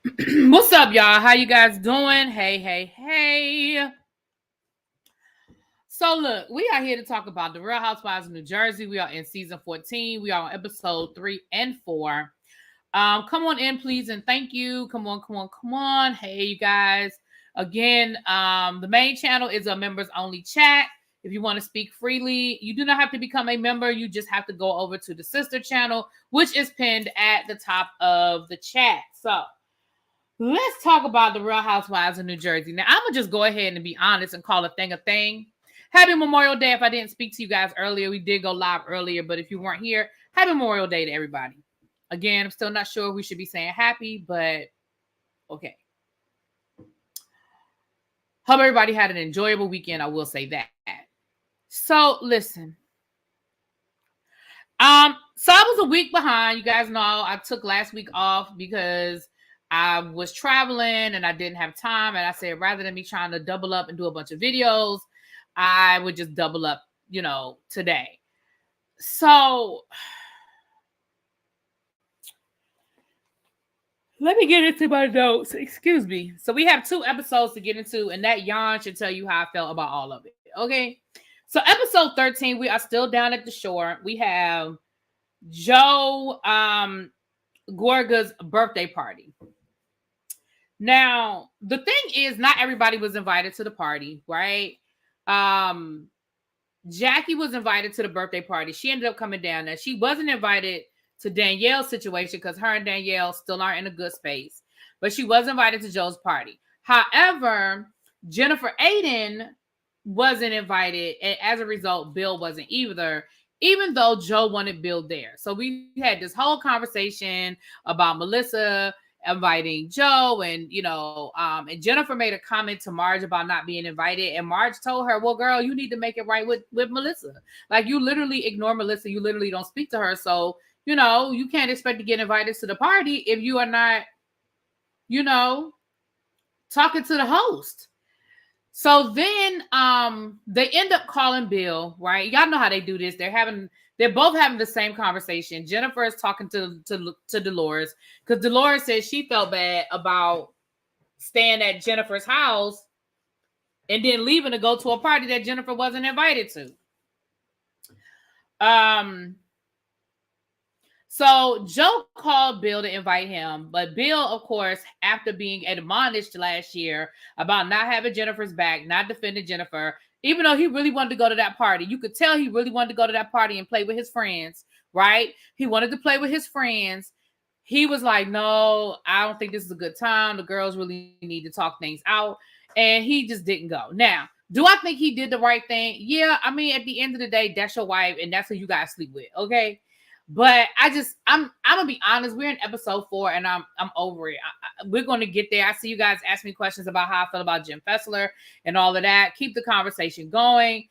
What's up, y'all? How you guys doing? Hey. So look, we are here to talk about the Real Housewives of New Jersey. We are in season 14. We are on episode 3 and 4. Come on in, please, and thank you. Come on. Hey, you guys. Again, the main channel is a members only chat. If you want to speak freely, you do not have to become a member. You just have to go over to the sister channel, which is pinned at the top of the chat. So let's talk about the Real Housewives of New Jersey. Now, I'm going to just go ahead and be honest and call a thing a thing. Happy Memorial Day. If I didn't speak to you guys earlier, we did go live earlier, but if you weren't here, happy Memorial Day to everybody. Again, I'm still not sure we should be saying happy, but okay. Hope everybody had an enjoyable weekend. I will say that. So listen. So I was a week behind. You guys know I took last week off because I was traveling and I didn't have time. And I said, rather than me trying to double up and do a bunch of videos, I would just double up, today. So let me get into my notes. Excuse me. So we have 2 episodes to get into, and that yawn should tell you how I felt about all of it. Okay. So episode 13, we are still down at the shore. We have Joe Gorga's birthday party. Now, the thing is, not everybody was invited to the party, right? Jackie was invited to the birthday party. She ended up coming down there. She wasn't invited to Danielle's situation because her and Danielle still aren't in a good space. But she was invited to Joe's party. However, Jennifer Aiden wasn't invited. And as a result, Bill wasn't either, even though Joe wanted Bill there. So we had this whole conversation about Melissa inviting Joe, and and Jennifer made a comment to Marge about not being invited, and Marge told her, well, girl, you need to make it right with Melissa. Like, you literally ignore Melissa, you literally don't speak to her, so you can't expect to get invited to the party if you are not talking to the host. So then they end up calling Bill, right? Y'all know how they do this. They're both having the same conversation. Jennifer is talking to Dolores because Dolores says she felt bad about staying at Jennifer's house and then leaving to go to a party that Jennifer wasn't invited to. So Joe called Bill to invite him, but Bill, of course, after being admonished last year about not having Jennifer's back, not defending Jennifer, even though he really wanted to go to that party, you could tell he really wanted to go to that party and play with his friends, right? He wanted to play with his friends. He was like, no, I don't think this is a good time. The girls really need to talk things out. And he just didn't go. Now, do I think he did the right thing? Yeah, I mean, at the end of the day, that's your wife and that's who you got to sleep with, okay? But I'm gonna be honest. We're in episode 4, and I'm over it. We're gonna get there. I see you guys ask me questions about how I feel about Jim Fessler and all of that. Keep the conversation going.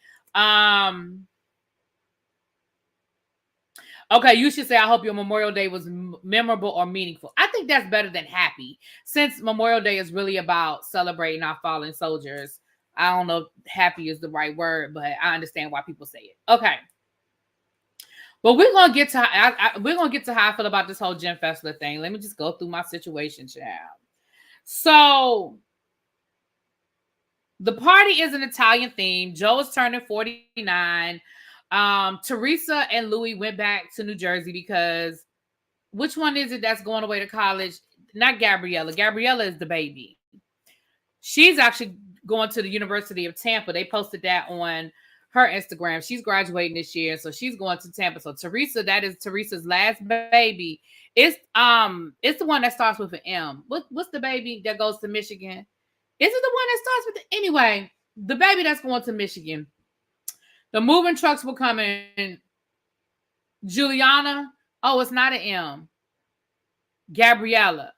Okay, you should say, I hope your Memorial Day was memorable or meaningful. I think that's better than happy, since Memorial Day is really about celebrating our fallen soldiers. I don't know if happy is the right word, but I understand why people say it. Okay. But we're gonna get to how I feel about this whole Jim Fessler thing. Let me just go through my situation, child. So the party is an Italian theme. Joe is turning 49. Teresa and Louis went back to New Jersey because which one is it that's going away to college? Not Gabriella. Gabriella is the baby. She's actually going to the University of Tampa. They posted that on her Instagram. She's graduating this year, so she's going to Tampa. So Teresa, that is Teresa's last baby. It's the one that starts with an M. What's the baby that goes to Michigan? Is it the one that starts with anyway? The baby that's going to Michigan. The moving trucks will come in. Juliana. Oh, it's not an M. Gabriella.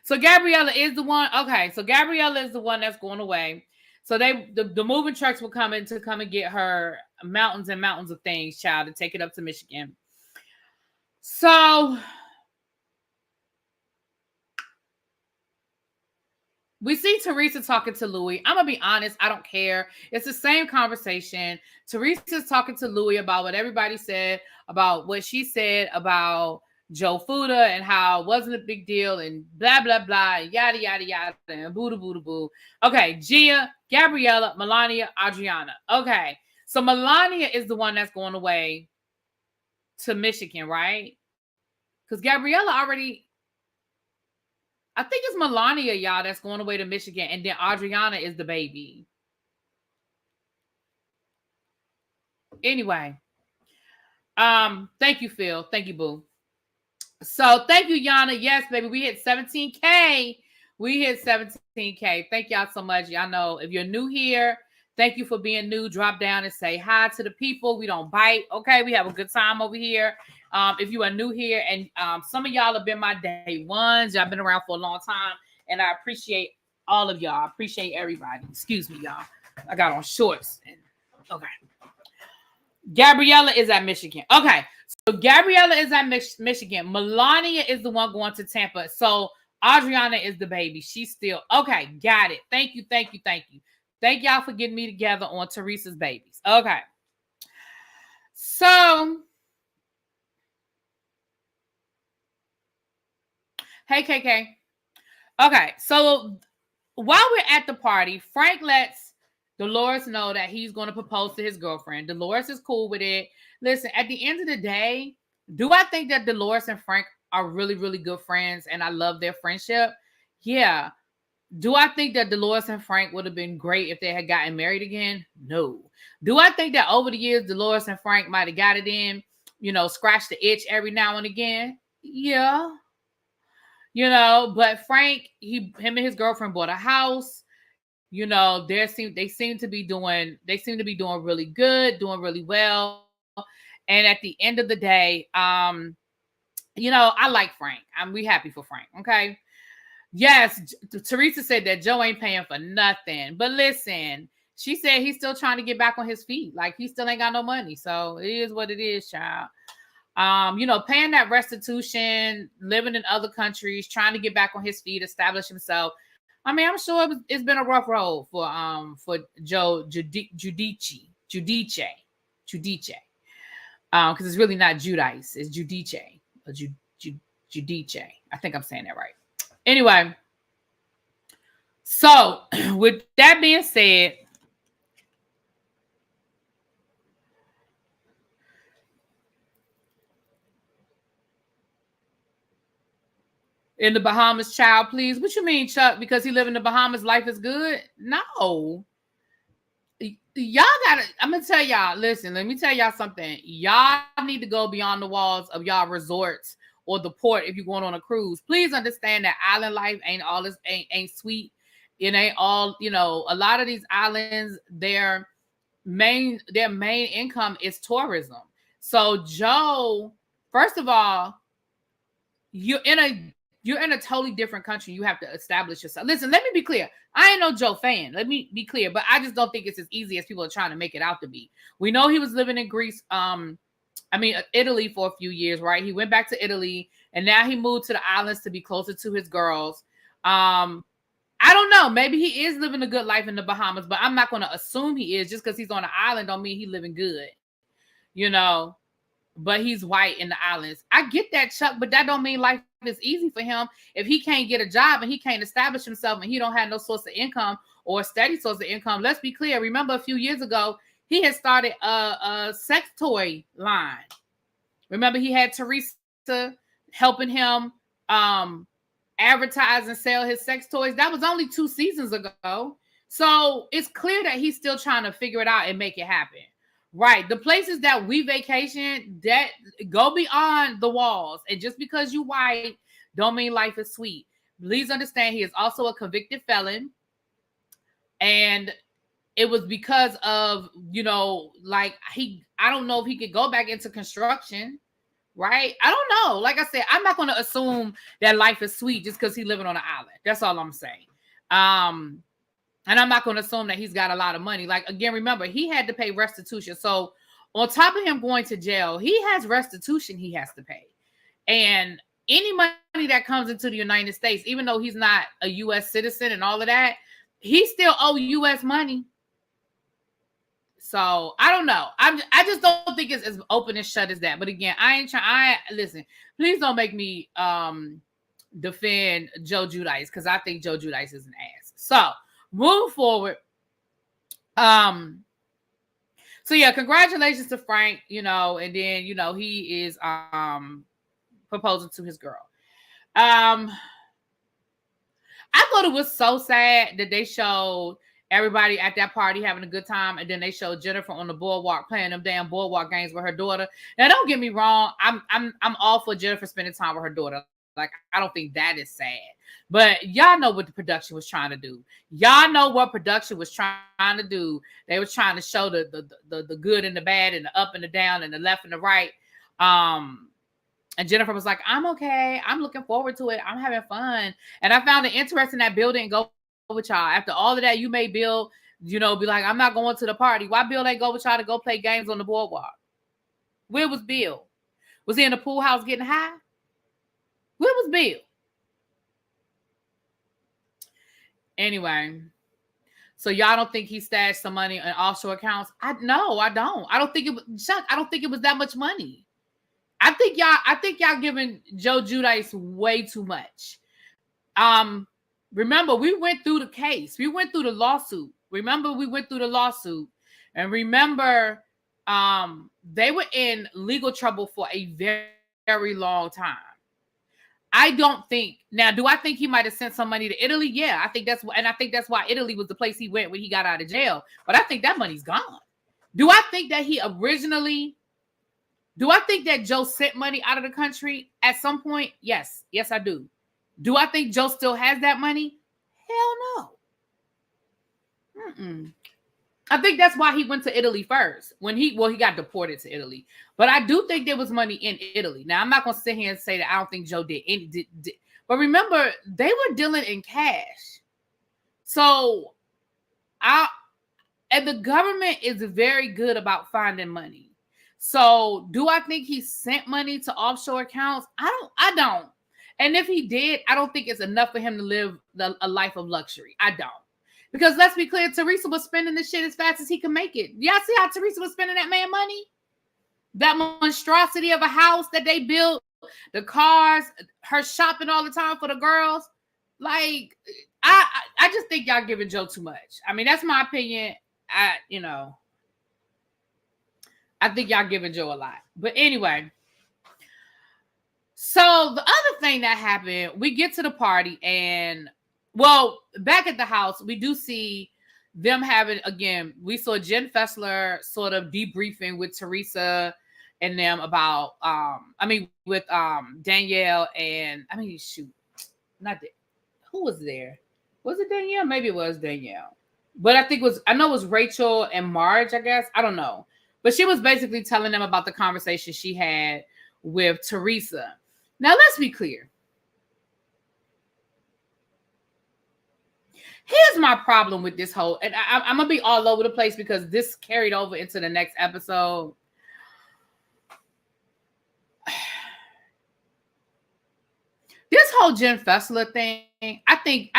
So Gabriella is the one. Okay, so Gabriella is the one that's going away. So the moving trucks will come in to come and get her mountains and mountains of things, child, to take it up to Michigan. So we see Teresa talking to Louis. I'm going to be honest. I don't care. It's the same conversation. Teresa's talking to Louis about what everybody said, about what she said about Joe Fuda and how it wasn't a big deal and blah, blah, blah, and yada, yada, yada, and boo, boo, boo. Okay, Gia, Gabriella, Melania, Adriana. Okay, so Melania is the one that's going away to Michigan, right? Because Gabriella already, I think it's Melania, y'all, that's going away to Michigan, and then Adriana is the baby. Anyway, thank you, Phil. Thank you, boo. So thank you, Yana. Yes, baby, we hit 17K. We hit 17K. Thank y'all so much. Y'all know if you're new here, thank you for being new. Drop down and say hi to the people. We don't bite. Okay, we have a good time over here. If you are new here, and some of y'all have been my day ones, y'all been around for a long time, and I appreciate all of y'all. I appreciate everybody. Excuse me, y'all. I got on shorts. Okay. Gabriella is at Michigan. Okay. So Gabriella is at Michigan. Melania is the one going to Tampa. So Adriana is the baby. She's still okay. Got it. Thank you. Thank you. Thank you. Thank y'all for getting me together on Teresa's babies. Okay. So, hey, KK. Okay. So while we're at the party, Frank lets Dolores know that he's going to propose to his girlfriend. Dolores is cool with it. Listen, at the end of the day, do I think that Dolores and Frank are really, really good friends and I love their friendship? Yeah. Do I think that Dolores and Frank would have been great if they had gotten married again? No. Do I think that over the years, Dolores and Frank might have got it in, scratch the itch every now and again? Yeah. But Frank, him and his girlfriend bought a house. They seem to be doing really good, doing really well. And at the end of the day, I like Frank. We happy for Frank. Okay. Yes, Teresa said that Joe ain't paying for nothing. But listen, she said he's still trying to get back on his feet. Like he still ain't got no money. So it is what it is, child. Paying that restitution, living in other countries, trying to get back on his feet, establish himself. I mean, I'm sure it's been a rough road for Joe Giudice. Because it's really not Judice, it's Giudice. Giudice. I think I'm saying that right. Anyway, so with that being said, in the Bahamas, child, please. What you mean, Chuck? Because he live in the Bahamas, life is good? No. Y'all gotta, I'm gonna tell y'all, listen, let me tell y'all something. Y'all need to go beyond the walls of y'all resorts or the port if you're going on a cruise. Please understand that island life ain't all this, ain't sweet. It ain't all, a lot of these islands, their main income is tourism. So Joe, first of all, you're in a totally different country. You have to establish yourself. Listen, let me be clear. I ain't no Joe fan. Let me be clear, but I just don't think it's as easy as people are trying to make it out to be. We know he was living in Greece, Italy for a few years, right? He went back to Italy and now he moved to the islands to be closer to his girls. I don't know. Maybe he is living a good life in the Bahamas, but I'm not going to assume he is. Just because he's on an island don't mean he's living good, but he's white in the islands. I get that, Chuck, but that don't mean life is easy for him. If he can't get a job and he can't establish himself and he don't have no source of income or a steady source of income, let's be clear. Remember a few years ago, he had started a sex toy line. Remember he had Teresa helping him advertise and sell his sex toys. That was only 2 seasons ago. So it's clear that he's still trying to figure it out and make it happen. Right. The places that we vacation, that go beyond the walls. And just because you white don't mean life is sweet. Please understand he is also a convicted felon. And it was because of, I don't know if he could go back into construction. Right. I don't know. Like I said, I'm not going to assume that life is sweet just because he's living on an island. That's all I'm saying. And I'm not going to assume that he's got a lot of money. Like, again, remember, he had to pay restitution. So on top of him going to jail, he has restitution he has to pay. And any money that comes into the United States, even though he's not a U.S. citizen and all of that, he still owes U.S. money. So I don't know. I just don't think it's as open and shut as that. But again, I ain't trying. Listen. Please don't make me defend Joe Giudice, because I think Joe Giudice is an ass. So moving forward, so yeah, congratulations to Frank. And then he is proposing to his girl. I thought it was so sad that they showed everybody at that party having a good time, and then they showed Jennifer on the boardwalk playing them damn boardwalk games with her daughter. Now, don't get me wrong, I'm all for Jennifer spending time with her daughter. Like, I don't think that is sad. But y'all know what the production was trying to do. Y'all know what production was trying to do. They were trying to show the good and the bad, and the up and the down, and the left and the right. And Jennifer was like, I'm okay. I'm looking forward to it. I'm having fun. And I found it interesting that Bill didn't go with y'all. After all of that, you made Bill, be like, I'm not going to the party. Why Bill ain't go with y'all to go play games on the boardwalk? Where was Bill? Was he in the pool house getting high? Where was Bill? Anyway, so y'all don't think he stashed some money in offshore accounts? No, I don't. I don't think it was, Chuck, I don't think it was that much money. I think y'all giving Joe Giudice way too much. Remember, we went through the case. We went through the lawsuit. And remember, they were in legal trouble for a very, very long time. I don't think, now, do I think he might have sent some money to Italy? Yeah, I think that's why Italy was the place he went when he got out of jail. But I think that money's gone. Do I think that Joe sent money out of the country at some point? Yes, I do. Do I think Joe still has that money? Hell no. I think that's why he went to Italy first. He got deported to Italy. But I do think there was money in Italy. Now, I'm not going to sit here and say that I don't think Joe did. But remember, they were dealing in cash. So, and the government is very good about finding money. So, do I think he sent money to offshore accounts? I don't. And if he did, I don't think it's enough for him to live a life of luxury. I don't. Because let's be clear, Teresa was spending this shit as fast as he could make it. Y'all see how Teresa was spending that man money? That monstrosity of a house that they built, the cars, her shopping all the time for the girls. Like, I just think y'all giving Joe too much. I mean, that's my opinion. I think y'all giving Joe a lot. But anyway, so the other thing that happened, we get to the party and, well, back at the house, we do see them having, again, we saw Jen Fessler sort of debriefing with Teresa and them about, with Danielle and, who was there? Was it Danielle? Maybe it was Danielle. But I know it was Rachel and Marge, I guess. I don't know. But she was basically telling them about the conversation she had with Teresa. Now, let's be clear. Here's my problem with this whole, and I'm going to be all over the place because this carried over into the next episode. This whole Jen Fessler thing, I think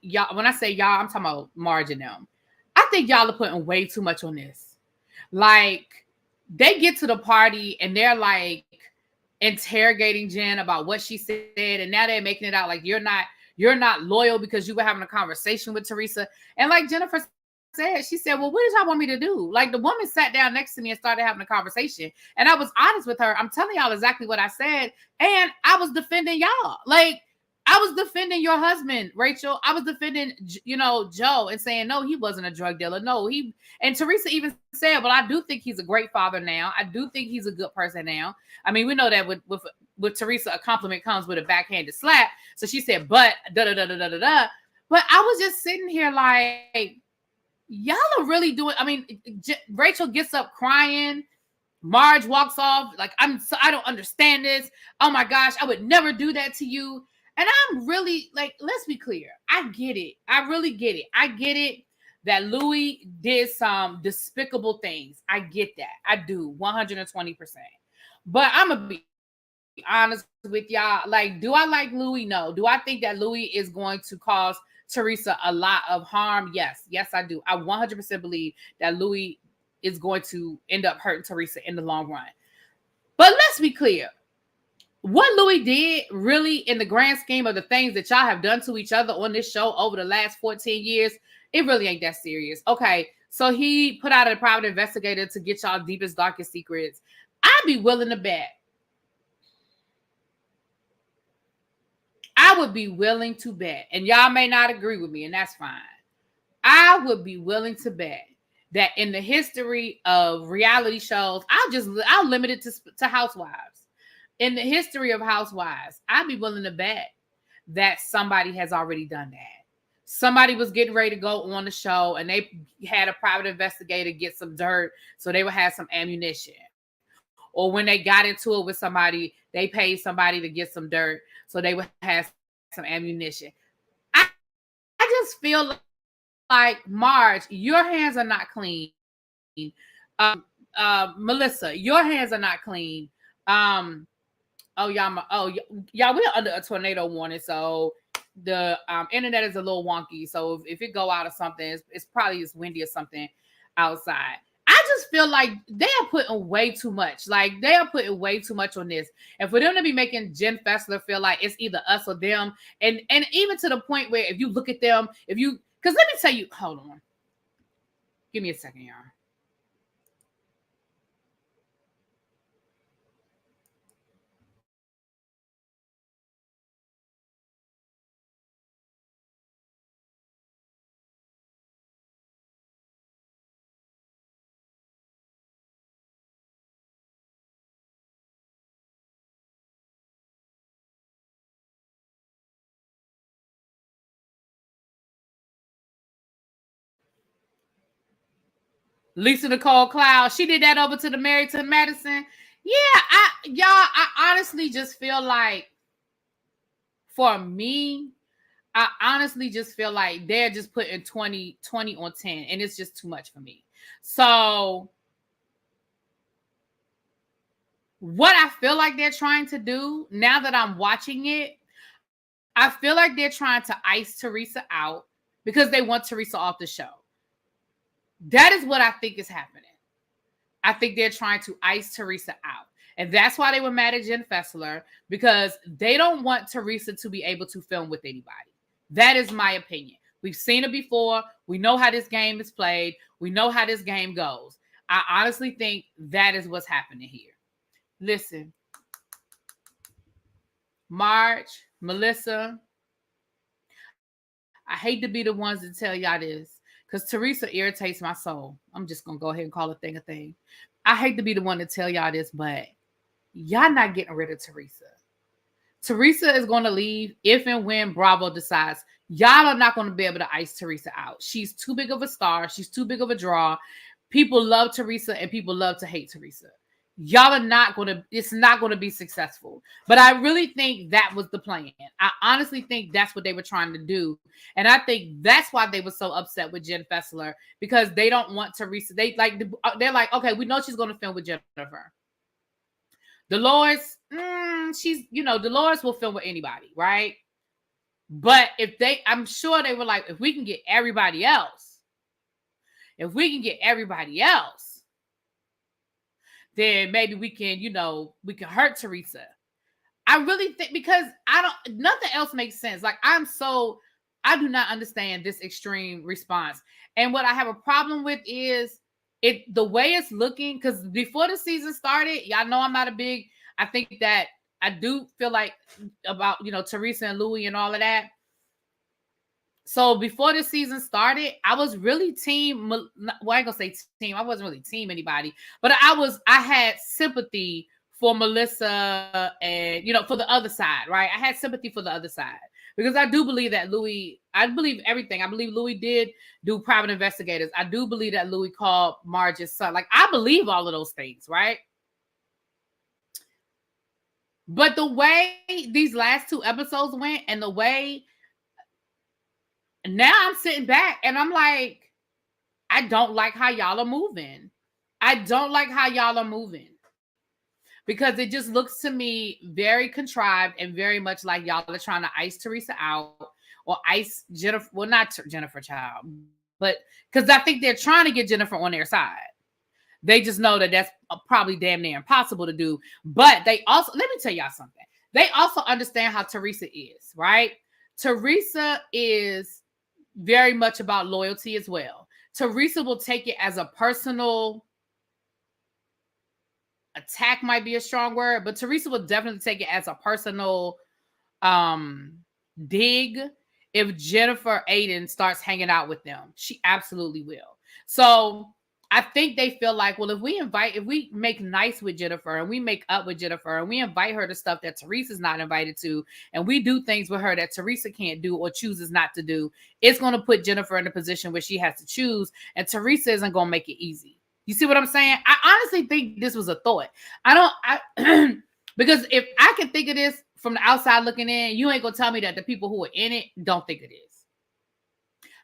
y'all, when I say y'all, I'm talking about Marge and them. I think y'all are putting way too much on this. Like, they get to the party and they're like interrogating Jen about what she said, and now they're making it out like you're not loyal because you were having a conversation with Teresa. And like Jennifer said, she said, well, what did y'all want me to do? Like, the woman sat down next to me and started having a conversation. And I was honest with her. I'm telling y'all exactly what I said. And I was defending y'all. Like, I was defending your husband, Rachel. I was defending, Joe, and saying, no, he wasn't a drug dealer. No, and Teresa even said, well, I do think he's a great father now. I do think he's a good person now. I mean, we know that with Teresa, a compliment comes with a backhanded slap. So she said, but da-da-da-da-da-da. But I was just sitting here like, y'all are really doing, Rachel gets up crying. Marge walks off like, I don't understand this. Oh my gosh, I would never do that to you. And I'm really like, let's be clear. I get it. I really get it. I get it that Louis did some despicable things. I get that. I do 120%. But I'm going to be honest with y'all. Like, do I like Louis? No. Do I think that Louis is going to cause Teresa a lot of harm? Yes. Yes, I do. I 100% believe that Louis is going to end up hurting Teresa in the long run. But let's be clear. What Louis did really in the grand scheme of the things that y'all have done to each other on this show over the last 14 years, it really ain't that serious. Okay, so he put out a private investigator to get y'all deepest, darkest secrets. I'd be willing to bet. I would be willing to bet, and y'all may not agree with me, and that's fine. I would be willing to bet that in the history of reality shows, I'll limit it to Housewives. In the history of Housewives, I'd be willing to bet that somebody has already done that. Somebody was getting ready to go on the show and they had a private investigator get some dirt so they would have some ammunition. Or when they got into it with somebody, they paid somebody to get some dirt so they would have some ammunition. I just feel like, Marge, your hands are not clean. Melissa, your hands are not clean. Y'all, we're under a tornado warning, so the internet is a little wonky. So if it go out or something, it's probably windy or something outside. I just feel like they are putting way too much. Like, they are putting way too much on this. And for them to be making Jen Fessler feel like it's either us or them, and even to the point where if you look at them, because let me tell you, hold on. Give me a second, y'all. Lisa Nicole Cloud, she did that over to the Married to Madison. Yeah, I honestly just feel like, for me, I honestly just feel like they're just putting 20 on 10, and it's just too much for me. So what I feel like they're trying to do, now that I'm watching it, I feel like they're trying to ice Teresa out because they want Teresa off the show. That is what I think is happening. I think they're trying to ice Teresa out. And that's why they were mad at Jen Fessler, because they don't want Teresa to be able to film with anybody. That is my opinion. We've seen it before. We know how this game is played. We know how this game goes. I honestly think that is what's happening here. Listen, Marge, Melissa, I hate to be the ones to tell y'all this, because Teresa irritates my soul. I'm just going to go ahead and call a thing a thing. I hate to be the one to tell y'all this, but y'all not getting rid of Teresa. Teresa is going to leave if and when Bravo decides. Y'all are not going to be able to ice Teresa out. She's too big of a star. She's too big of a draw. People love Teresa and people love to hate Teresa. Y'all are not going to, it's not going to be successful. But I really think that was the plan. I honestly think that's what they were trying to do. And I think that's why they were so upset with Jen Fessler, because they don't want Teresa. They're like, okay, we know she's going to film with Jennifer. Dolores, Dolores will film with anybody, right? But I'm sure they were like, if we can get everybody else, then maybe we can hurt Teresa. I really think, because nothing else makes sense. Like, I do not understand this extreme response. And what I have a problem with is the way it's looking, because before the season started, y'all know I'm not I think that I do feel like about, Teresa and Louis and all of that. So before the season started, I was really team. Well, I ain't gonna say team. I wasn't really team anybody, but I had sympathy for Melissa and, for the other side, right? I had sympathy for the other side because I do believe that I believe everything. I believe Louis did do private investigators. I do believe that Louis called Marge's son. Like, I believe all of those things, right? But the way these last 2 episodes went, and the way now I'm sitting back and I'm like, I don't like how y'all are moving. Because it just looks to me very contrived and very much like y'all are trying to ice Teresa out or ice Jennifer. Well, not Jennifer Child, but because I think they're trying to get Jennifer on their side. They just know that that's probably damn near impossible to do. But they also, let me tell y'all something. They also understand how Teresa is, right? Teresa is very much about loyalty as well. Teresa will take it as a personal attack, might be a strong word, but Teresa will definitely take it as a personal dig if Jennifer Aiden starts hanging out with them. She absolutely will. So I think they feel like, well, if we make nice with Jennifer and we make up with Jennifer and we invite her to stuff that Teresa's not invited to, and we do things with her that Teresa can't do or chooses not to do, it's going to put Jennifer in a position where she has to choose, and Teresa isn't going to make it easy. You see what I'm saying? I honestly think this was a thought. Because if I can think of this from the outside looking in, you ain't going to tell me that the people who are in it don't think it is.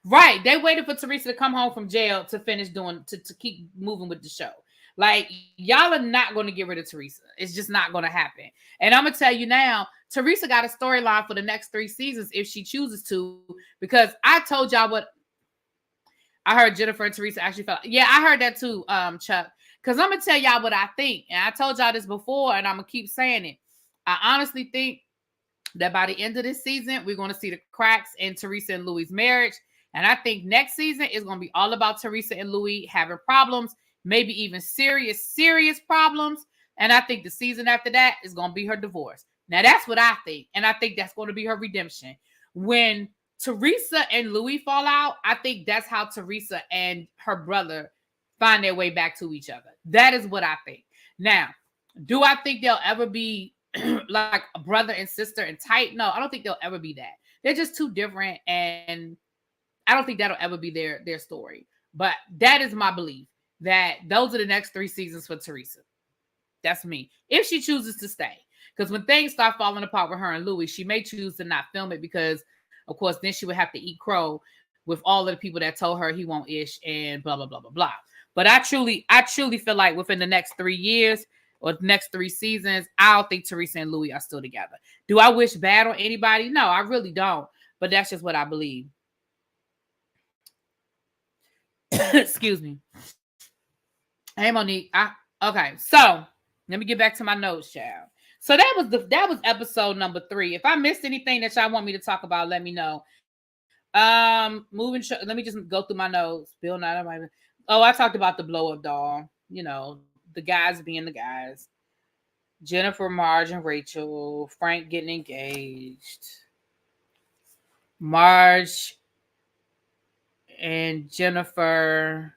Right. They waited for Teresa to come home from jail to finish to keep moving with the show. Like, y'all are not going to get rid of Teresa. It's just not going to happen. And I'm going to tell you now, Teresa got a storyline for the next 3 seasons if she chooses to, because I told y'all what I heard Jennifer and Teresa actually felt. Yeah, I heard that too, Chuck. Because I'm going to tell y'all what I think. And I told y'all this before, and I'm going to keep saying it. I honestly think that by the end of this season, we're going to see the cracks in Teresa and Louis' marriage. And I think next season is going to be all about Teresa and Louis having problems, maybe even serious problems. And I think the season after that is going to be her divorce. Now, that's what I think. And I think that's going to be her redemption. When Teresa and Louis fall out, I think that's how Teresa and her brother find their way back to each other. That is what I think. Now, do I think they'll ever be like a brother and sister and tight? No, I don't think they'll ever be that. They're just too different, and I don't think that'll ever be their story. But that is my belief, that those are the next 3 seasons for Teresa. That's me. If she chooses to stay. Because when things start falling apart with her and Louis, she may choose to not film it because, of course, then she would have to eat crow with all of the people that told her he won't ish and blah, blah, blah, blah, blah. But I truly feel like within the next 3 years or the next 3 seasons, I don't think Teresa and Louis are still together. Do I wish bad on anybody? No, I really don't. But that's just what I believe. Excuse me. Hey, Monique. Okay, so let me get back to my notes, child. So that was episode number 3. If I missed anything that y'all want me to talk about, let me know. Let me just go through my notes. Bill Nye. Oh, I talked about the blow up doll. You know, the guys being the guys. Jennifer, Marge, and Rachel. Frank getting engaged. Marge and Jennifer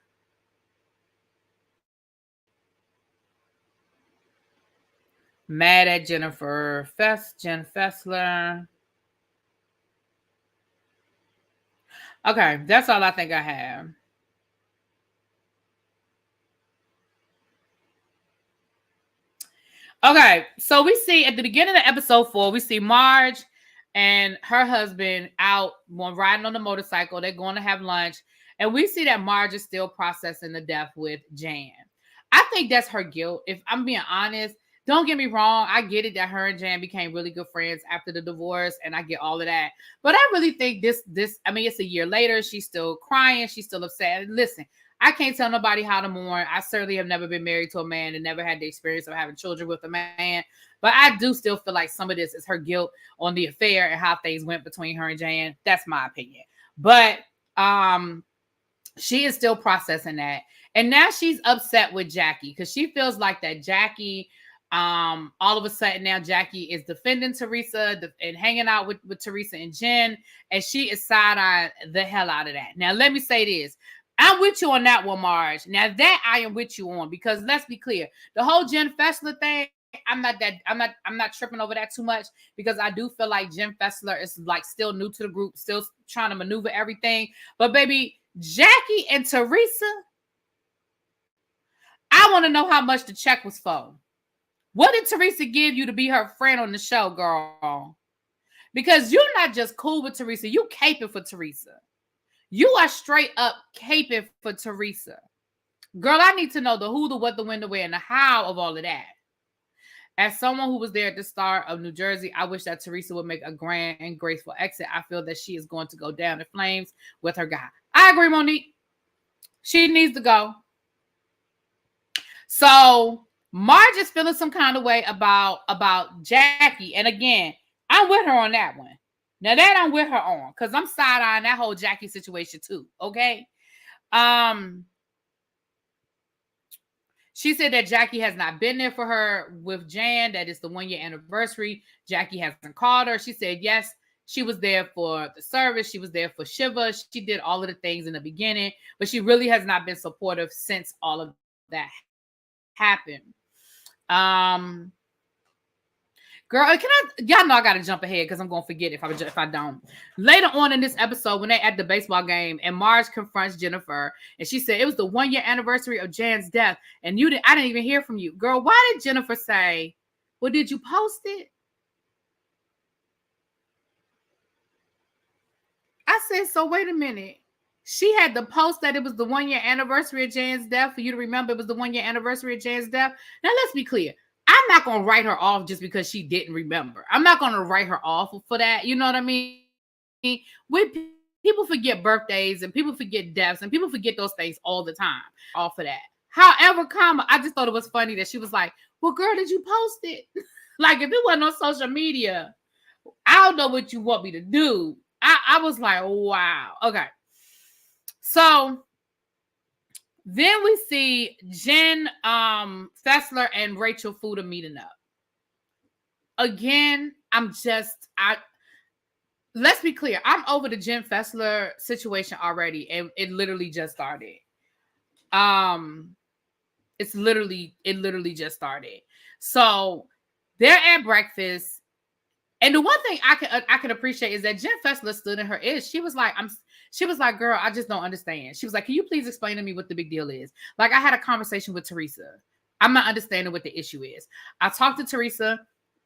mad at Jennifer. Jen Fessler. Okay, that's all I think I have. Okay, so we see at the beginning of episode 4, we see Marge and her husband out riding on the motorcycle. They're going to have lunch. And we see that Marge is still processing the death with Jan. I think that's her guilt. If I'm being honest, don't get me wrong. I get it that her and Jan became really good friends after the divorce, and I get all of that. But I really think it's a year later. She's still crying. She's still upset. Listen, I can't tell nobody how to mourn. I certainly have never been married to a man and never had the experience of having children with a man. But I do still feel like some of this is her guilt on the affair and how things went between her and Jan. That's my opinion. But she is still processing that. And now she's upset with Jackie because she feels like that Jackie, all of a sudden now Jackie is defending Teresa and hanging out with Teresa and Jen. And she is side-eyeing the hell out of that. Now, let me say this. I'm with you on that one, Marge. Now that I am with you on, because let's be clear, the whole Jen Fessler thing, I'm not tripping over that too much, because I do feel like Jen Fessler is like still new to the group, still trying to maneuver everything. But baby, Jackie and Teresa, I want to know how much the check was for. What did Teresa give you to be her friend on the show, girl? Because you're not just cool with Teresa, you caping for Teresa. You are straight up caping for Teresa. Girl, I need to know the who, the what, the when, the where, and the how of all of that. As someone who was there at the start of New Jersey, I wish that Teresa would make a grand and graceful exit. I feel that she is going to go down in flames with her guy. I agree, Monique. She needs to go. So Marge is feeling some kind of way about Jackie. And again, I'm with her on that one. Now that I'm with her on, because I'm side-eyeing that whole Jackie situation too. Okay. She said that Jackie has not been there for her with Jan, that it's the 1-year anniversary. Jackie hasn't called her. She said, yes, she was there for the service. She was there for Shiva. She did all of the things in the beginning, but she really has not been supportive since all of that happened. Girl, y'all know I gotta jump ahead because I'm gonna forget if I don't. Later on in this episode, when they're at the baseball game and Marge confronts Jennifer, and she said it was the 1-year anniversary of Jan's death, and I didn't even hear from you. Girl, why did Jennifer say, well, did you post it? I said, so wait a minute. She had to post that it was the 1-year anniversary of Jan's death for you to remember it was the 1-year anniversary of Jan's death. Now let's be clear. I'm not going to write her off just because she didn't remember. I'm not going to write her off for that. You know what I mean? People forget birthdays and people forget deaths and people forget those things all the time. All for that. However, I just thought it was funny that she was like, well, girl, did you post it? Like, if it wasn't on social media, I don't know what you want me to do. I was like, wow. Okay. So then we see Jen Fessler and Rachel Fuda meeting up. Again, let's be clear. I'm over the Jen Fessler situation already, and it literally just started. It literally just started. So they're at breakfast. And the one thing I can appreciate is that Jen Fessler stood in her edge. She was like, girl, I just don't understand. She was like, can you please explain to me what the big deal is? Like, I had a conversation with Teresa. I'm not understanding what the issue is. I talked to Teresa.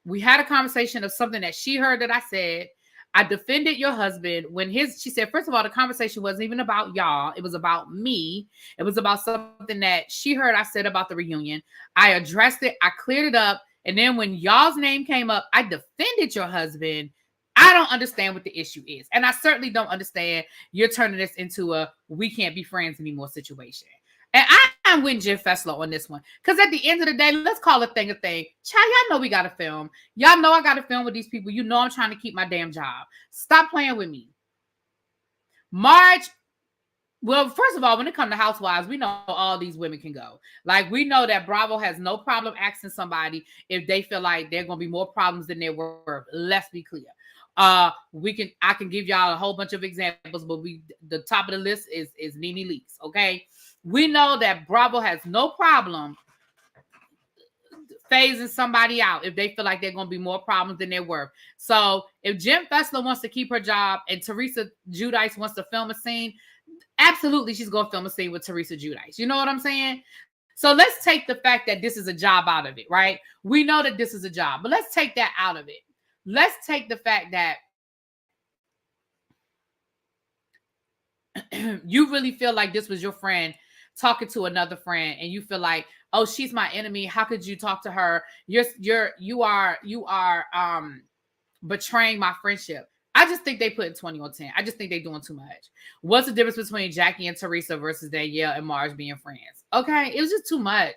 We had a conversation of something that she heard that I said. I defended your husband when she said, first of all, the conversation wasn't even about y'all. It was about me. It was about something that she heard I said about the reunion. I addressed it. I cleared it up. And then when y'all's name came up, I defended your husband. I don't understand what the issue is. And I certainly don't understand you're turning this into a we can't be friends anymore situation. And I'm with Jen Fessler on this one. Because at the end of the day, let's call a thing a thing. Child, y'all know we got to film. Y'all know I got to film with these people. You know I'm trying to keep my damn job. Stop playing with me. Marge. Well, first of all, when it comes to Housewives, we know all these women can go. Like, we know that Bravo has no problem asking somebody if they feel like they're going to be more problems than they're worth. Let's be clear. I can give y'all a whole bunch of examples, but the top of the list is Nene Leakes. Okay. We know that Bravo has no problem phasing somebody out if they feel like they're going to be more problems than they're worth. So if Jen Fessler wants to keep her job and Teresa Giudice wants to film a scene, absolutely, she's going to film a scene with Teresa Giudice. You know what I'm saying? So let's take the fact that this is a job out of it, right? We know that this is a job, but let's take that out of it. Let's take the fact that you really feel like this was your friend talking to another friend, and you feel like, oh, she's my enemy. How could you talk to her? You are betraying my friendship. I just think they put 20 on 10. I just think they're doing too much. What's the difference between Jackie and Teresa versus Danielle and Marge being friends? Okay, it was just too much.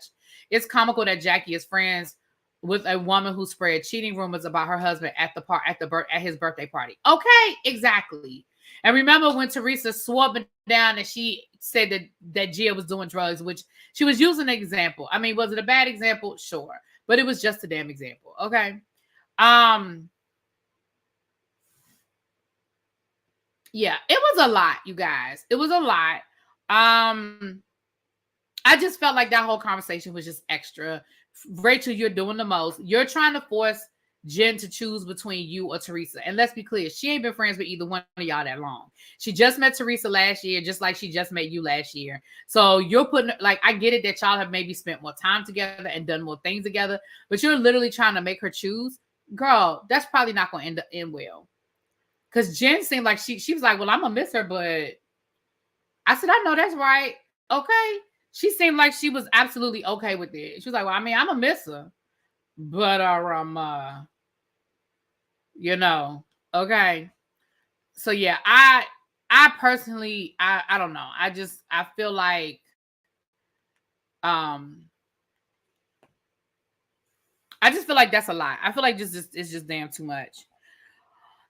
It's comical that Jackie is friends with a woman who spread cheating rumors about her husband at his birthday party. Okay, exactly. And remember when Teresa swore down and she said that Gia was doing drugs, which she was using an example. I mean, was it a bad example? Sure, but it was just a damn example. Okay. Yeah, it was a lot, you guys. It was a lot. I just felt like that whole conversation was just extra. Rachel, you're doing the most. You're trying to force Jen to choose between you or Teresa. And let's be clear, she ain't been friends with either one of y'all that long. She just met Teresa last year, just like she just met you last year. So you're putting, like, I get it that y'all have maybe spent more time together and done more things together, but you're literally trying to make her choose. Girl, that's probably not going to end well. Because Jen seemed like she was like, well, I'm going to miss her, but I said, I know that's right. Okay. She seemed like she was absolutely okay with it. She was like, well, I mean, I'm going to miss her. But, okay. So, yeah, I personally, I don't know. I feel like, I just feel like that's a lot. I feel like it's just damn too much.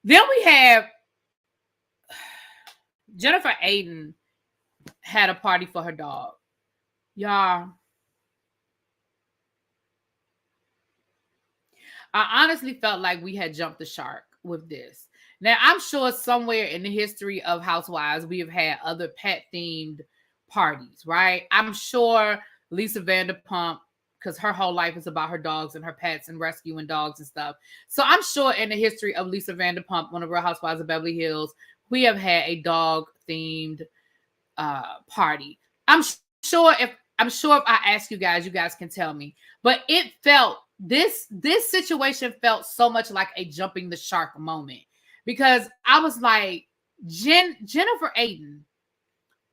Then we have Jennifer Aiden had a party for her dog. Y'all, I honestly felt like we had jumped the shark with this. Now, I'm sure somewhere in the history of Housewives, we have had other pet themed parties, right? I'm sure Lisa Vanderpump, because her whole life is about her dogs and her pets and rescuing dogs and stuff. So I'm sure in the history of Lisa Vanderpump, one of Real Housewives of Beverly Hills, we have had a dog themed party. I'm sure if I ask you guys can tell me. But it felt this situation felt so much like a jumping the shark moment, because I was like, Jennifer Aiden,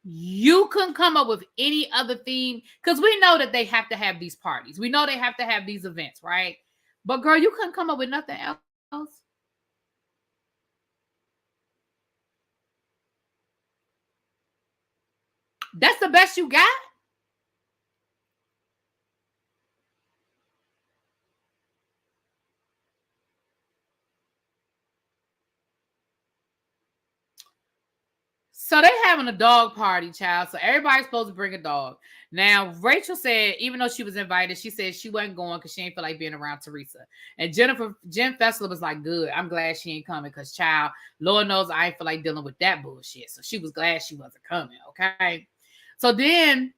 you couldn't come up with any other theme, because we know that they have to have these parties. We know they have to have these events, right? But girl, you couldn't come up with nothing else. That's the best you got? So they having a dog party, child. So everybody's supposed to bring a dog. Now, Rachel said, even though she was invited, she said she wasn't going because she ain't feel like being around Teresa. And Jen Fessler was like, good. I'm glad she ain't coming because, child, Lord knows I ain't feel like dealing with that bullshit. So she was glad she wasn't coming, okay? So then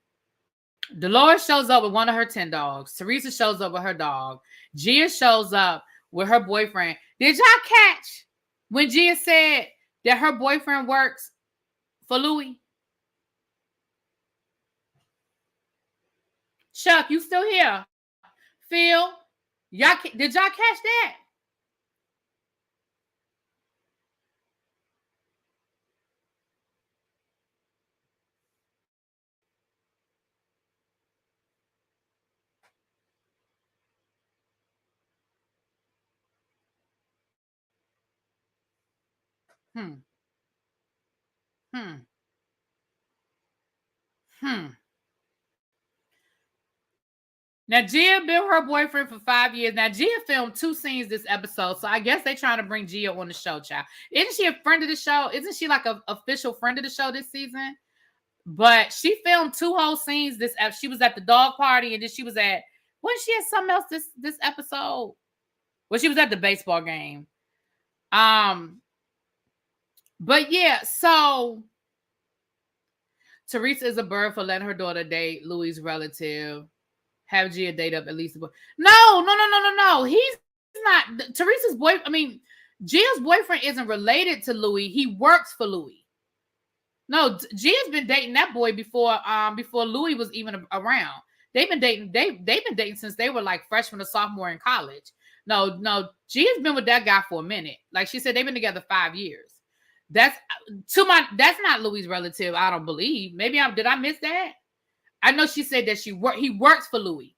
Dolores shows up with one of her 10 dogs. Teresa shows up with her dog. Gia shows up with her boyfriend. Did y'all catch when Gia said that her boyfriend works for Louis? Chuck, you still here? Phil, did y'all catch that? Hmm. Hmm. Hmm. Now, Gia been with her boyfriend for 5 years. Now, Gia filmed 2 scenes this episode, so I guess they're trying to bring Gia on the show, child. Isn't she a friend of the show? Isn't she like an official friend of the show this season? But she filmed 2 whole scenes this episode. She was at the dog party, and then she was at, wasn't she at something else this episode? Well, she was at the baseball game. But yeah, so Teresa is a bird for letting her daughter date Louis' relative. Have Gia date up at least. No. He's not Teresa's boy. I mean, Gia's boyfriend isn't related to Louis. He works for Louis. No, Gia's been dating that boy before Louis was even around. They've been dating. They've been dating since they were like freshman or sophomore in college. No, Gia's been with that guy for a minute. Like she said, they've been together 5 years. That's not Louis' relative. I don't believe. Maybe did I miss that? I know she said that he works for Louis.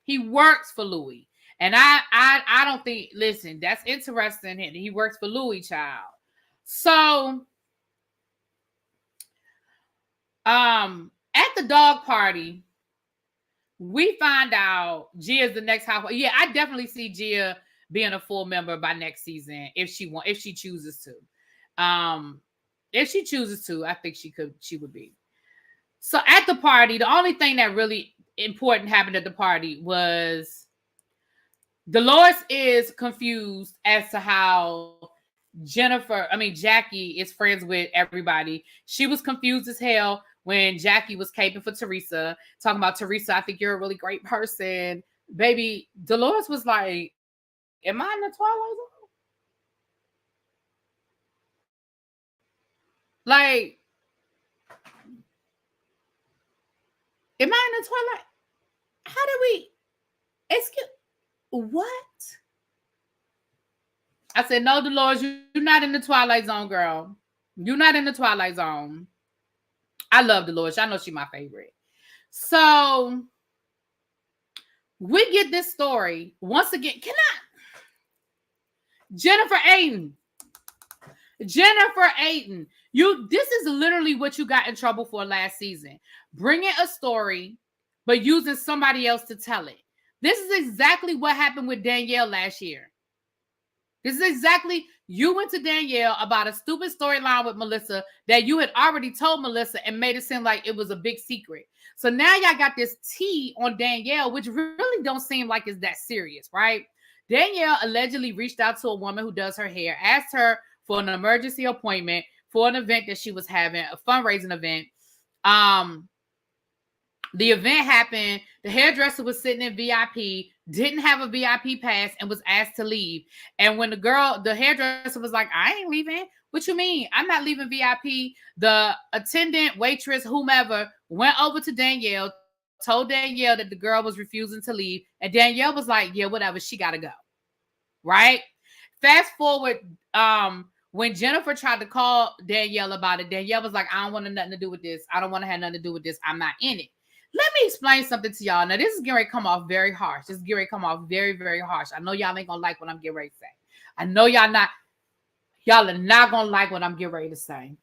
He works for Louis. And I don't think, listen, that's interesting. He works for Louis, child. So at the dog party, we find out Gia's the next house. Yeah, I definitely see Gia being a full member by next season if she chooses to. If she chooses to, I think she would be. So at the party, the only thing that really important happened at the party was Dolores is confused as to how Jackie is friends with everybody. She was confused as hell when Jackie was caping for Teresa, talking about, Teresa, I think you're a really great person. Baby, Dolores was like, am I in the Twilight Zone? Like, am I in the Twilight? How did we? Excuse what? I said, no, Dolores, you're not in the Twilight Zone, girl. You're not in the Twilight Zone. I love Dolores. I know she's my favorite. So we get this story once again. Jennifer Aiden. This is literally what you got in trouble for last season. Bringing a story, but using somebody else to tell it. This is exactly what happened with Danielle last year. This is exactly, you went to Danielle about a stupid storyline with Melissa that you had already told Melissa and made it seem like it was a big secret. So now y'all got this tea on Danielle, which really don't seem like it's that serious, right? Danielle allegedly reached out to a woman who does her hair, asked her for an emergency appointment for an event that she was having, a fundraising event. The event happened. The hairdresser was sitting in VIP, didn't have a VIP pass, and was asked to leave. And when the hairdresser was like, I ain't leaving. What you mean? I'm not leaving VIP. The attendant, waitress, whomever, went over to Danielle, told Danielle that the girl was refusing to leave. And Danielle was like, yeah, whatever. She got to go. Right? Fast forward, when Jennifer tried to call Danielle about it, Danielle was like, I don't want nothing to do with this. I don't want to have nothing to do with this. I'm not in it. Let me explain something to y'all. Now, this is getting ready to come off very harsh. This is getting ready to come off very, very harsh. I know y'all ain't going to like what I'm getting ready to say. I know y'all are not going to like what I'm getting ready to say.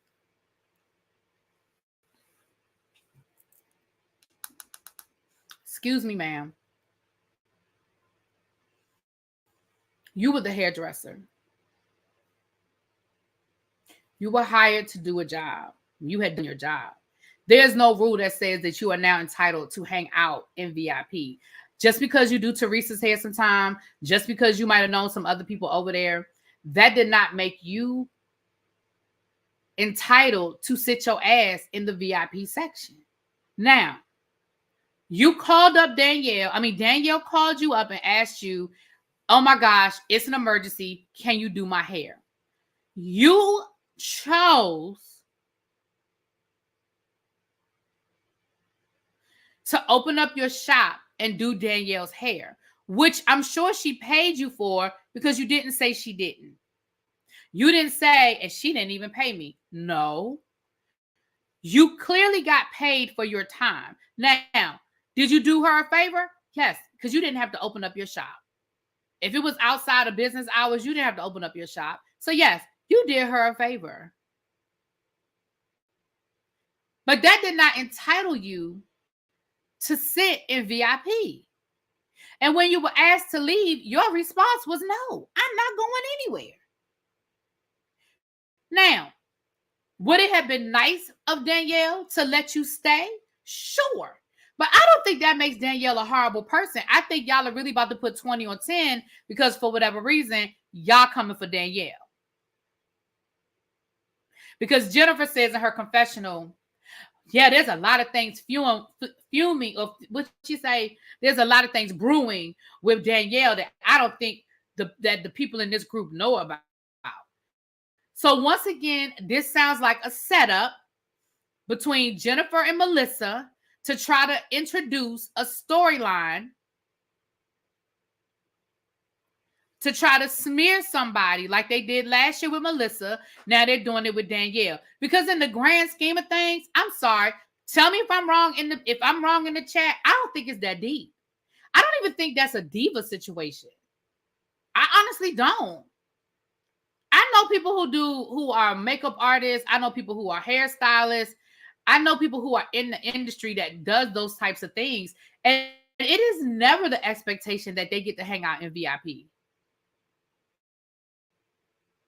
Excuse me, ma'am. You were the hairdresser. You were hired to do a job. You had done your job. There's no rule that says that you are now entitled to hang out in VIP. Just because you do Teresa's hair sometime, just because you might have known some other people over there, that did not make you entitled to sit your ass in the VIP section. Now, you called up Danielle. Danielle called you up and asked you, oh my gosh, it's an emergency. Can you do my hair? You chose to open up your shop and do Danielle's hair, which I'm sure she paid you for, because you didn't say she didn't. You didn't say, and she didn't even pay me. No. You clearly got paid for your time. Now, did you do her a favor? Yes, because you didn't have to open up your shop. If it was outside of business hours, you didn't have to open up your shop. So yes, you did her a favor. But that did not entitle you to sit in VIP. And when you were asked to leave, your response was no, I'm not going anywhere. Now, would it have been nice of Danielle to let you stay? Sure. But I don't think that makes Danielle a horrible person. I think y'all are really about to put 20 on 10 because for whatever reason, y'all coming for Danielle. Because Jennifer says in her confessional, yeah, there's a lot of things fuming, or what she say? There's a lot of things brewing with Danielle that I don't think that the people in this group know about. So once again, this sounds like a setup between Jennifer and Melissa to try to introduce a storyline to try to smear somebody like they did last year with Melissa. Now they're doing it with Danielle. Because in the grand scheme of things, I'm sorry. Tell me if I'm wrong if I'm wrong in the chat. I don't think it's that deep. I don't even think that's a diva situation. I honestly don't. I know people who are makeup artists. I know people who are hairstylists. I know people who are in the industry that does those types of things. And it is never the expectation that they get to hang out in VIP.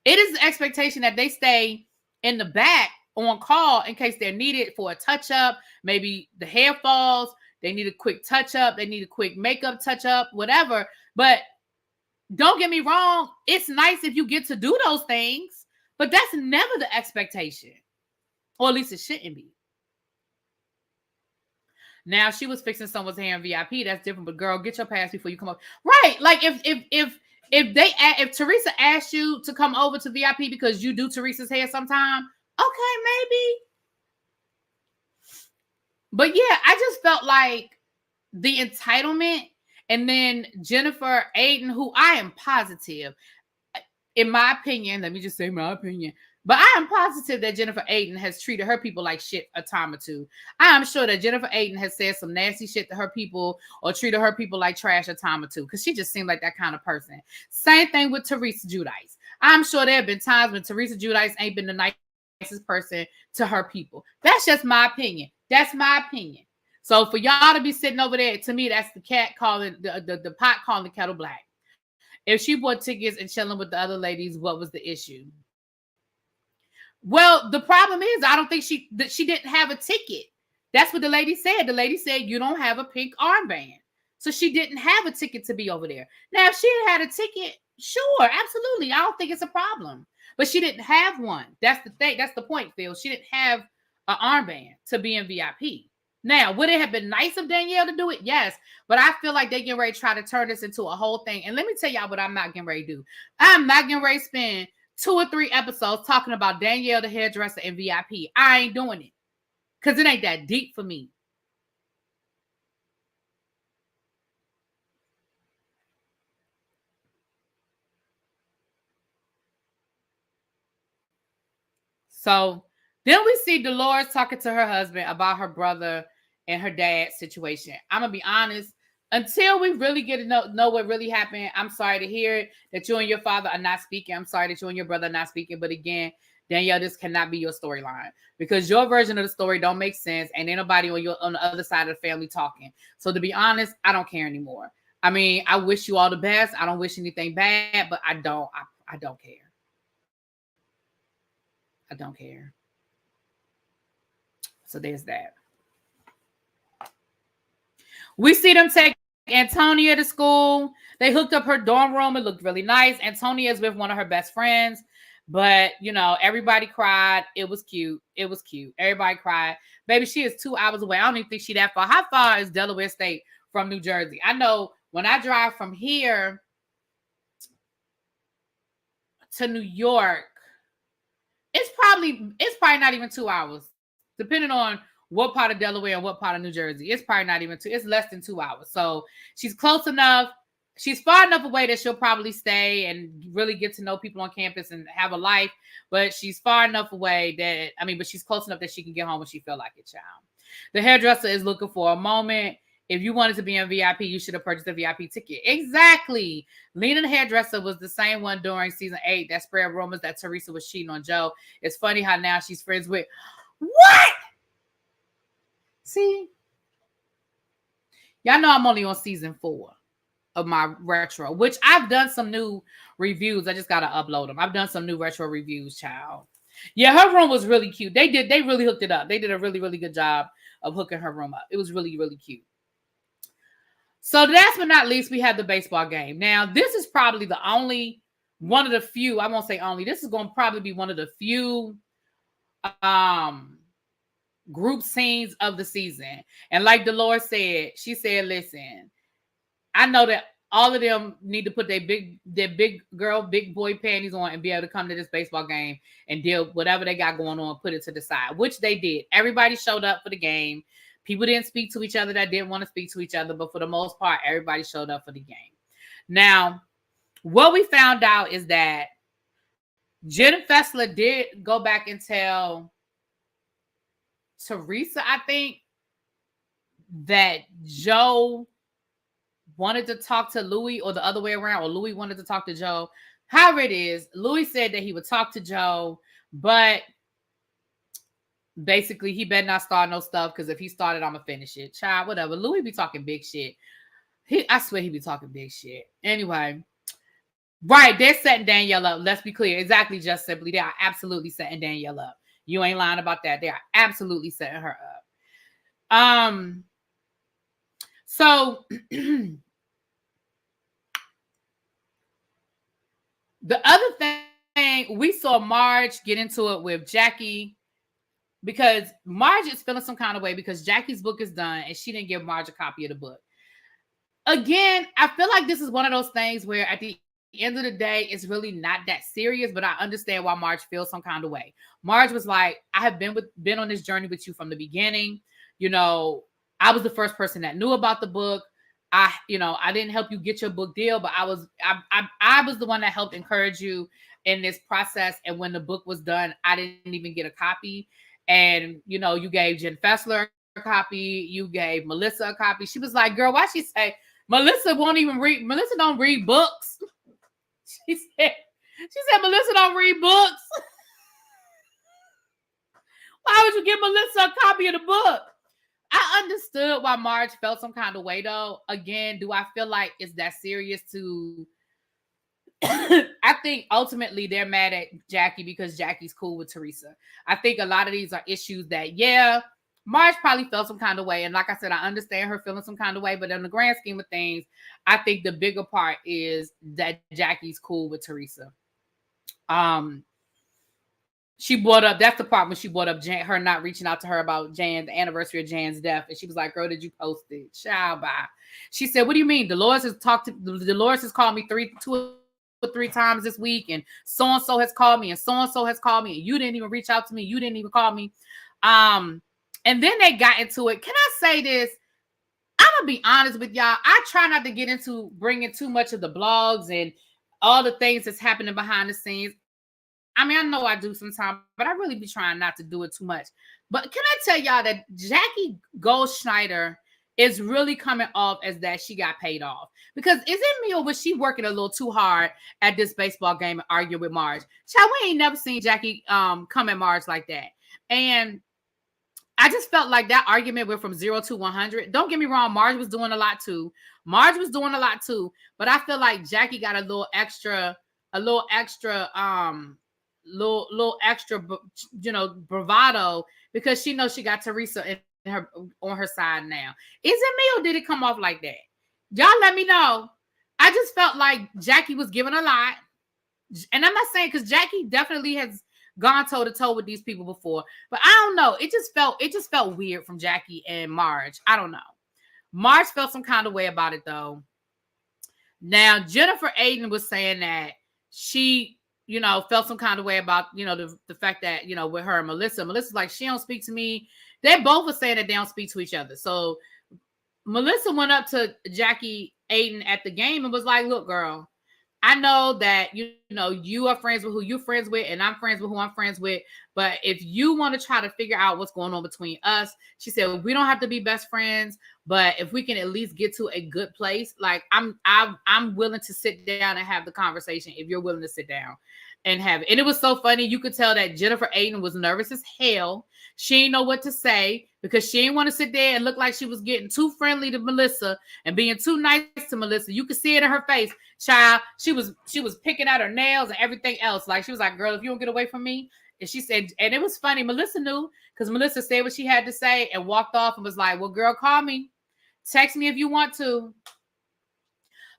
It is the expectation that they stay in the back on call in case they're needed for a touch-up. Maybe the hair falls. They need a quick touch-up. They need a quick makeup touch-up, whatever. But don't get me wrong. It's nice if you get to do those things. But that's never the expectation. Or at least it shouldn't be. Now, she was fixing someone's hair in VIP. That's different. But girl, get your pass before you come up. Right. Like if Teresa asked you to come over to VIP because you do Teresa's hair sometime, okay, maybe. But yeah, I just felt like the entitlement, and then Jennifer Aiden, who I am positive, in my opinion, let me just say my opinion, but I am positive that Jennifer Aiden has treated her people like shit a time or two. I am sure that Jennifer Aiden has said some nasty shit to her people or treated her people like trash a time or two, because she just seemed like that kind of person. Same thing with Teresa Giudice. I'm sure there have been times when Teresa Giudice ain't been the nicest person to her people. That's just my opinion. That's my opinion. So for y'all to be sitting over there, to me, that's the cat calling the pot calling the kettle black. If she bought tickets and chilling with the other ladies, what was the issue? Well, the problem is, I don't think she didn't have a ticket. That's what the lady said. The lady said, you don't have a pink armband. So she didn't have a ticket to be over there. Now, if she had a ticket, sure, absolutely. I don't think it's a problem. But she didn't have one. That's the thing. That's the point, Phil. She didn't have an armband to be in VIP. Now, would it have been nice of Danielle to do it? Yes. But I feel like they getting ready to try to turn this into a whole thing. And let me tell y'all what I'm not getting ready to do. I'm not getting ready to spend 2 or 3 episodes talking about Danielle the hairdresser and VIP. I ain't doing it. Because it ain't that deep for me. So then we see Dolores talking to her husband about her brother and her dad's situation. I'm going to be honest. Until we really get to know what really happened, I'm sorry to hear that you and your father are not speaking. I'm sorry that you and your brother are not speaking. But again, Danielle, this cannot be your storyline because your version of the story don't make sense, and ain't nobody on the other side of the family talking. So to be honest, I don't care anymore. I mean, I wish you all the best. I don't wish anything bad, but I don't care. I don't care. So there's that. We see them take Antonia to school. They hooked up her dorm room. It looked really nice. Antonia is with one of her best friends. But, everybody cried. It was cute. It was cute. Everybody cried. Baby, she is 2 hours away. I don't even think she's that far. How far is Delaware State from New Jersey? I know when I drive from here to New York, it's probably not even 2 hours, depending on what part of Delaware and what part of New Jersey. It's probably not even 2. It's less than 2 hours. So she's close enough. She's far enough away that she'll probably stay and really get to know people on campus and have a life. But she's far enough away but she's close enough that she can get home when she feel like it, child. The hairdresser is looking for a moment. If you wanted to be in VIP, you should have purchased a VIP ticket. Exactly. Lena the hairdresser was the same one during season 8 that spread rumors that Teresa was cheating on Joe. It's funny how now she's friends with... What? See? Y'all know I'm only on season 4 of my retro, which I've done some new reviews. I just got to upload them. I've done some new retro reviews, child. Yeah, her room was really cute. They really hooked it up. They did a really, really good job of hooking her room up. It was really, really cute. So last but not least, we have the baseball game. Now, this is probably one of the few, I won't say only, this is going to probably be one of the few group scenes of the season. And like Dolores said, she said, listen, I know that all of them need to put their big boy panties on and be able to come to this baseball game and deal whatever they got going on, put it to the side, which they did. Everybody showed up for the game. People didn't speak to each other that didn't want to speak to each other, but for the most part, everybody showed up for the game. Now, what we found out is that Jen Fessler did go back and tell Teresa, I think, that Joe wanted to talk to Louis or the other way around, or Louis wanted to talk to Joe. However it is, Louis said that he would talk to Joe, but basically he better not start no stuff because if he started, I'm gonna finish it. Child, whatever. Louis be talking big shit. I swear he be talking big shit. Anyway, right, they're setting Danielle up. Let's be clear. Exactly, just simply. They are absolutely setting Danielle up. You ain't lying about that. They are absolutely setting her up. So the other thing, we saw Marge get into it with Jackie because Marge is feeling some kind of way because Jackie's book is done and she didn't give Marge a copy of the book. Again, I feel like this is one of those things where at the end of the day, it's really not that serious, but I understand why Marge feels some kind of way. Marge was like, I have been on this journey with you from the beginning. I was the first person that knew about the book. I didn't help you get your book deal, but I was the one that helped encourage you in this process. And when the book was done, I didn't even get a copy. And, you gave Jen Fessler a copy. You gave Melissa a copy. She was like, girl, why she say Melissa won't even read? Melissa don't read books. She said, Melissa don't read books. Why would you give Melissa a copy of the book? I understood why Marge felt some kind of way, though. Again, do I feel like it's that serious to... I think ultimately they're mad at Jackie because Jackie's cool with Teresa. I think a lot of these are issues that, yeah, Marge probably felt some kind of way. And like I said, I understand her feeling some kind of way. But in the grand scheme of things, I think the bigger part is that Jackie's cool with Teresa. She brought up, that's the part when she brought up her not reaching out to her about the anniversary of Jan's death. And she was like, girl, did you post it? Child, bye. She said, what do you mean? Dolores has called me 2 or 3 times this week, and so-and-so has called me, and so-and-so has called me, and you didn't even reach out to me. You didn't even call me. And then they got into it. Can I say this? I'm going to be honest with y'all. I try not to get into bringing too much of the blogs and all the things that's happening behind the scenes. I mean, I know I do sometimes, but I really be trying not to do it too much. But can I tell y'all that Jackie Goldschneider is really coming off as that she got paid off? Because is it me, or was she working a little too hard at this baseball game and arguing with Marge? Child, we ain't never seen Jackie come at Marge like that. And I just felt like that argument went from 0 to 100. Don't get me wrong, Marge was doing a lot too. But I feel like Jackie got a little extra, bravado, because she knows she got Teresa on her side now. Is it me, or did it come off like that? Y'all let me know. I just felt like Jackie was giving a lot. And I'm not saying, because Jackie definitely has gone toe to toe with these people before, but I don't know. It just felt weird from Jackie and Marge. I don't know. Marge felt some kind of way about it though. Now, Jennifer Aiden was saying that she, felt some kind of way about, the fact that, with her and Melissa's like, she don't speak to me. They both were saying that they don't speak to each other. So Melissa went up to Jackie Aiden at the game and was like, look, girl, I know that, you are friends with who you're friends with, and I'm friends with who I'm friends with. But if you want to try to figure out what's going on between us, she said, we don't have to be best friends, but if we can at least get to a good place, like I'm willing to sit down and have the conversation if you're willing to sit down and have it. And it was so funny. You could tell that Jennifer Aiden was nervous as hell. She didn't know what to say because she didn't want to sit there and look like she was getting too friendly to Melissa and being too nice to Melissa. You could see it in her face. Child, she was picking out her nails and everything else. Like, she was like, girl, if you don't get away from me. And she said, and it was funny. Melissa knew, because Melissa said what she had to say and walked off and was like, well, girl, call me. Text me if you want to.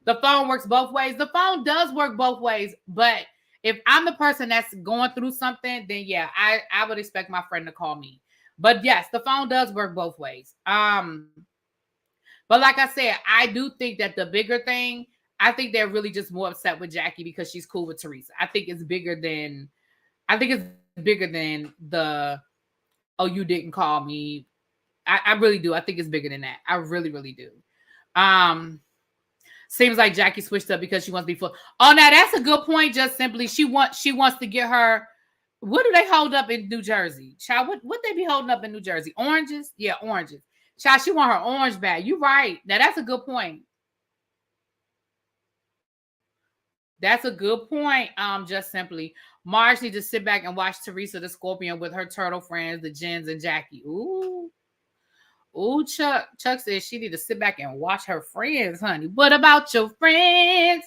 The phone works both ways. The phone does work both ways. But if I'm the person that's going through something, then yeah, I would expect my friend to call me. But yes, the phone does work both ways. But like I said, I do think that the bigger thing, I think they're really just more upset with Jackie because she's cool with Teresa. I think it's bigger than the, oh, you didn't call me. I really do. I think it's bigger than that. I really, really do. Seems like Jackie switched up because she wants to be full. Oh, now that's a good point. Just simply, she wants to get her. What do they hold up in New Jersey? Child, what they be holding up in New Jersey? Oranges? Yeah, oranges. Child, she want her orange bag. You right. Now that's a good point. That's a good point. Just simply, Marge needs to sit back and watch Teresa the Scorpion with her turtle friends, the Jens and Jackie. Ooh, Chuck says she need to sit back and watch her friends, honey. What about your friends?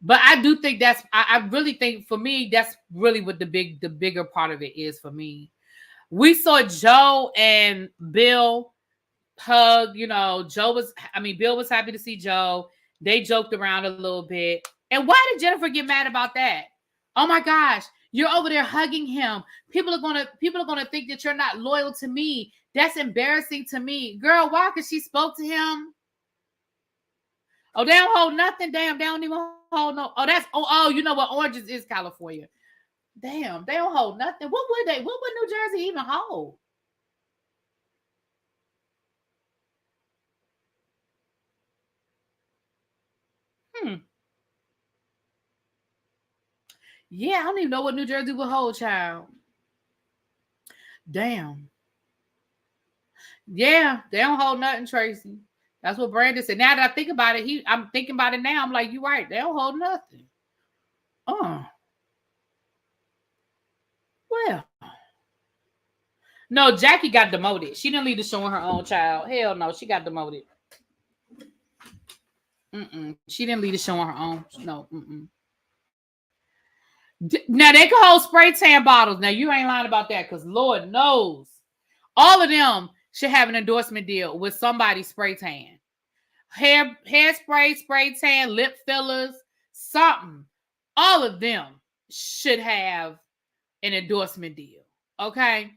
But I do think I really think for me, that's really what the bigger part of it is for me. We saw Joe and Bill hug. Bill was happy to see Joe. They joked around a little bit. And why did Jennifer get mad about that? Oh my gosh, you're over there hugging him. People are gonna think that you're not loyal to me. That's embarrassing to me. Girl, why? Because she spoke to him. Oh, they don't hold nothing. Damn, they don't even hold no. Oh, you know what? Oranges is California. Damn, they don't hold nothing. What would New Jersey even hold? Yeah, I don't even know what New Jersey would hold, child. Damn. Yeah, they don't hold nothing, Tracy. That's what Brandon said. Now that I think about it, I'm thinking about it now. I'm like, you're right. They don't hold nothing. Well, No, Jackie got demoted. She didn't lead the show on her own, child. Hell no, she got demoted. She didn't lead the show on her own. No. Now they can hold spray tan bottles. Now you ain't lying about that, because Lord knows all of them should have an endorsement deal with somebody spray tan. Hairspray, spray tan, lip fillers, something. All of them should have an endorsement deal. Okay.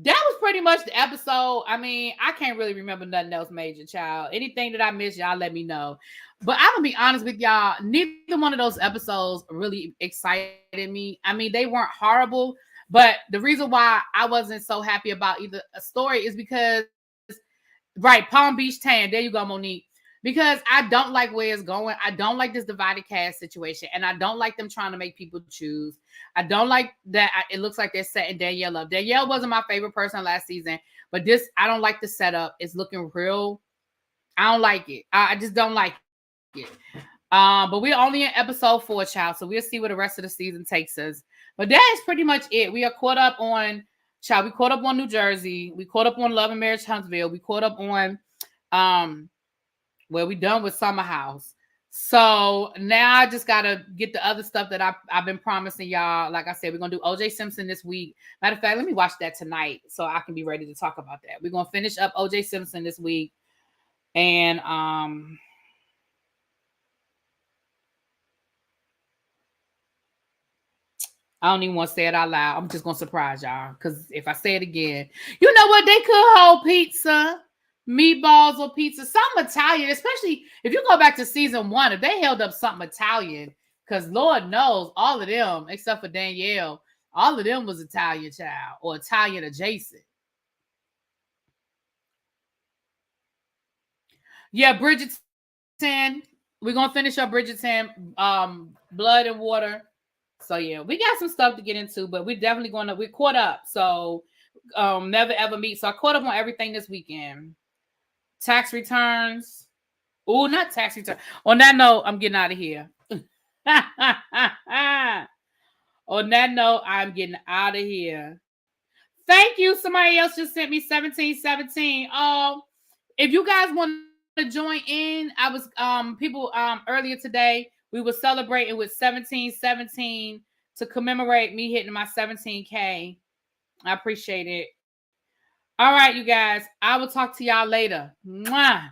That was pretty much the episode. I mean, I can't really remember nothing else major, child. Anything that I missed, y'all let me know. But I'm gonna be honest with y'all, neither one of those episodes really excited me. I mean, they weren't horrible, but the reason why I wasn't so happy about either a story is because, right, Palm Beach tan. There you go, Monique. Because I don't like where it's going. I don't like this divided cast situation. And I don't like them trying to make people choose. I don't like that. It looks like they're setting Danielle up. Danielle wasn't my favorite person last season. But this, I don't like the setup. It's looking real. I don't like it. I just don't like it. But we're only in episode 4, child. So we'll see where the rest of the season takes us. But that is pretty much it. We are caught up on, child. We caught up on New Jersey. We caught up on Love and Marriage Huntsville. We caught up on, well, we done with Summer House. So now I just got to get the other stuff that I've been promising y'all. Like I said, we're going to do OJ Simpson this week. Matter of fact, let me watch that tonight so I can be ready to talk about that. We're going to finish up OJ Simpson this week. And I don't even want to say it out loud. I'm just going to surprise y'all, because if I say it again, you know what? They could hold pizza, meatballs or pizza, something Italian, especially if you go back to season 1, if they held up something Italian, because Lord knows all of them, except for Danielle, all of them was Italian, child, or Italian adjacent. Yeah, Bridgerton. We're going to finish up Bridgerton, Blood and Water. So yeah, we got some stuff to get into, but we're definitely we're caught up. So Never Ever Meet. So I caught up on everything this weekend. Tax returns. Oh, not tax return. On that note, I'm getting out of here. On that note, I'm getting out of here. Thank you. Somebody else just sent me 1717. Oh, if you guys want to join in, I was people earlier today, we were celebrating with 1717 to commemorate me hitting my 17K. I appreciate it. All right, you guys. I will talk to y'all later. Mwah.